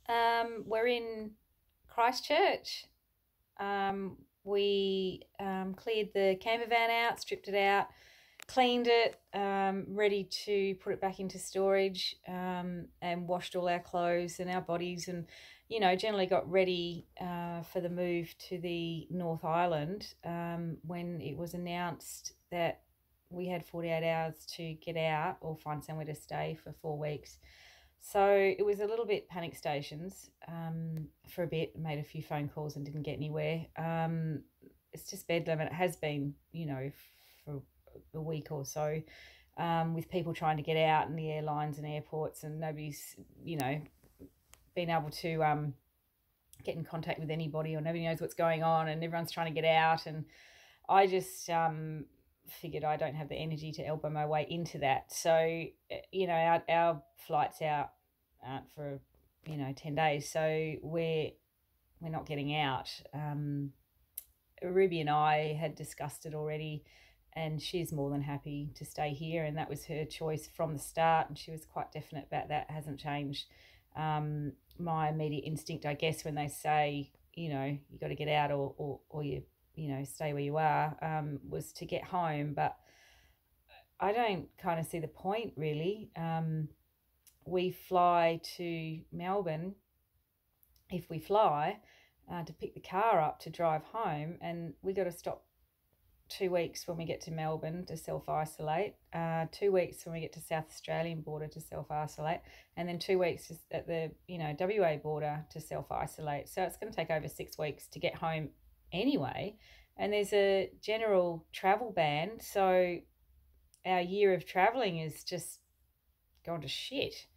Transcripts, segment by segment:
We're in Christchurch. We cleared the camper van out, stripped it out, cleaned it, ready to put it back into storage, and washed all our clothes and our bodies, and generally got ready for the move to the North Island when it was announced that we had 48 hours to get out or find somewhere to stay for 4 weeks. So it was a little bit panic stations for a bit, made a few phone calls and didn't get anywhere. It's just bedlam, and it has been, for a week or so, with people trying to get out and the airlines and airports, and nobody's, been able to get in contact with anybody, or nobody knows what's going on, and everyone's trying to get out. And I just figured I don't have the energy to elbow my way into that. So, our flight's out for, 10 days. So we're not getting out. Ruby and I had discussed it already, and she's more than happy to stay here. And that was her choice from the start. And she was quite definite about that. It hasn't changed. My immediate instinct, I guess, when they say, you got to get out, or you stay where you are, was to get home. But I don't kind of see the point, really. We fly to Melbourne, if we fly, to pick the car up to drive home, and we got to stop 2 weeks when we get to Melbourne to self-isolate, 2 weeks when we get to South Australian border to self-isolate, and then 2 weeks at the WA border to self-isolate. So it's going to take over 6 weeks to get home anyway, and there's a general travel ban, so our year of traveling is just gone to shit.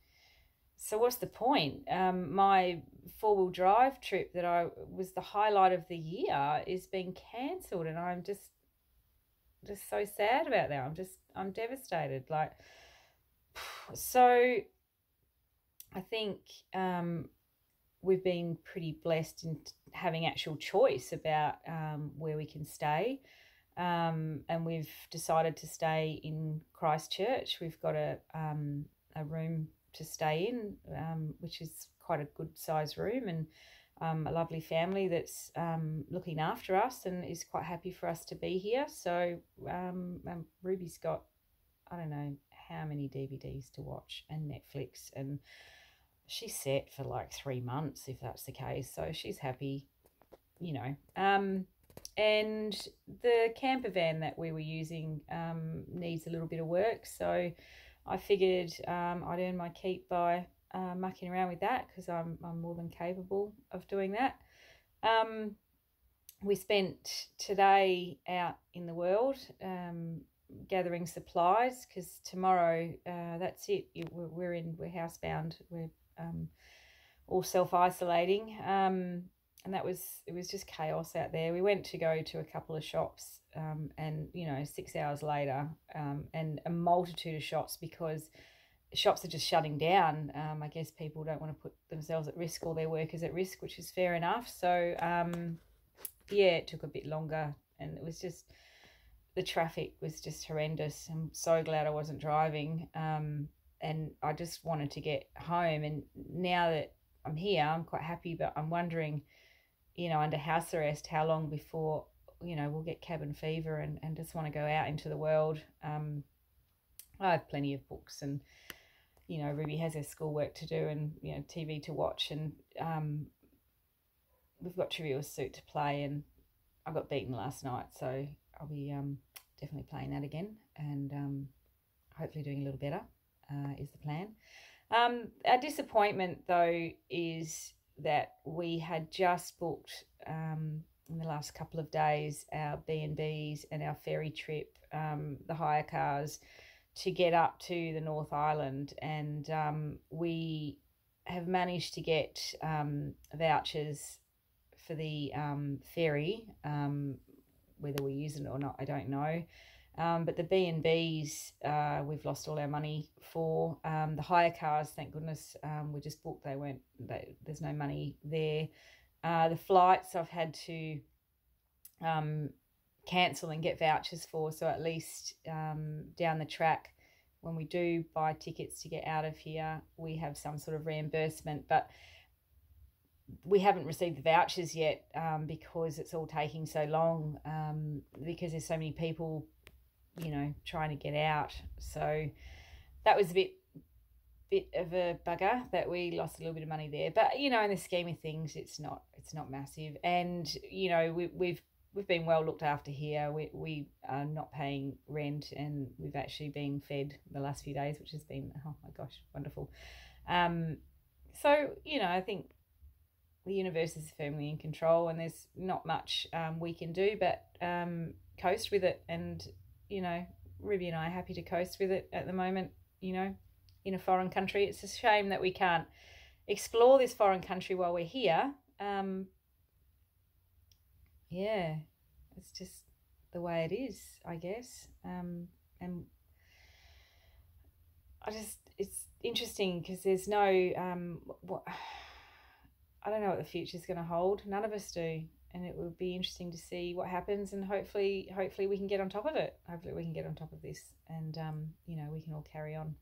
So what's the point? My four-wheel drive trip that I was the highlight of the year is being cancelled, and I'm just so sad about that. I'm devastated. Like, so I think we've been pretty blessed in having actual choice about where we can stay. And we've decided to stay in Christchurch. We've got a room to stay in, which is quite a good size room, and a lovely family that's looking after us and is quite happy for us to be here. So Ruby's got, I don't know how many DVDs to watch and Netflix, and she's set for like 3 months if that's the case. So she's happy, and the camper van that we were using needs a little bit of work. So I figured I'd earn my keep by mucking around with that, because I'm more than capable of doing that. We spent today out in the world gathering supplies, because tomorrow that's it. We're housebound. We're all self-isolating, and it was just chaos out there. We went to go to a couple of shops, and 6 hours later, and a multitude of shops, because shops are just shutting down. I guess people don't want to put themselves at risk or their workers at risk, which is fair enough. So it took a bit longer, and it was just, the traffic was just horrendous. I'm so glad I wasn't driving, and I just wanted to get home. And now that I'm here, I'm quite happy, but I'm wondering, under house arrest, how long before we'll get cabin fever and just want to go out into the world. I have plenty of books, and Ruby has her schoolwork to do, and TV to watch, and we've got Trivial Suit to play, and I got beaten last night, so I'll be definitely playing that again, and hopefully doing a little better is the plan. Our disappointment, though, is that we had just booked in the last couple of days our B&Bs and our ferry trip, the hire cars, to get up to the North Island, and we have managed to get vouchers for the ferry. Whether we use it or not, I don't know. But the B&Bs, we've lost all our money for. The hire cars, thank goodness, we just booked. There's no money there. The flights I've had to cancel and get vouchers for, so at least down the track, when we do buy tickets to get out of here, we have some sort of reimbursement. But we haven't received the vouchers yet, because it's all taking so long, because there's so many people, you know, trying to get out. So that was a bit of a bugger that we lost a little bit of money there. But, you know, in the scheme of things, it's not massive. And, you know, we've been well looked after here. We are not paying rent, and we've actually been fed the last few days, which has been, oh my gosh, wonderful. So, you know, I think the universe is firmly in control, and there's not much we can do but coast with it. And, you know, Ruby and I are happy to coast with it at the moment, you know, in a foreign country. It's a shame that we can't explore this foreign country while we're here. Yeah, it's just the way it is, I guess. And it's interesting because there's no, I don't know what the future's going to hold. None of us do. And it will be interesting to see what happens, and hopefully we can get on top of it. Hopefully we can get on top of this, and, you know, we can all carry on.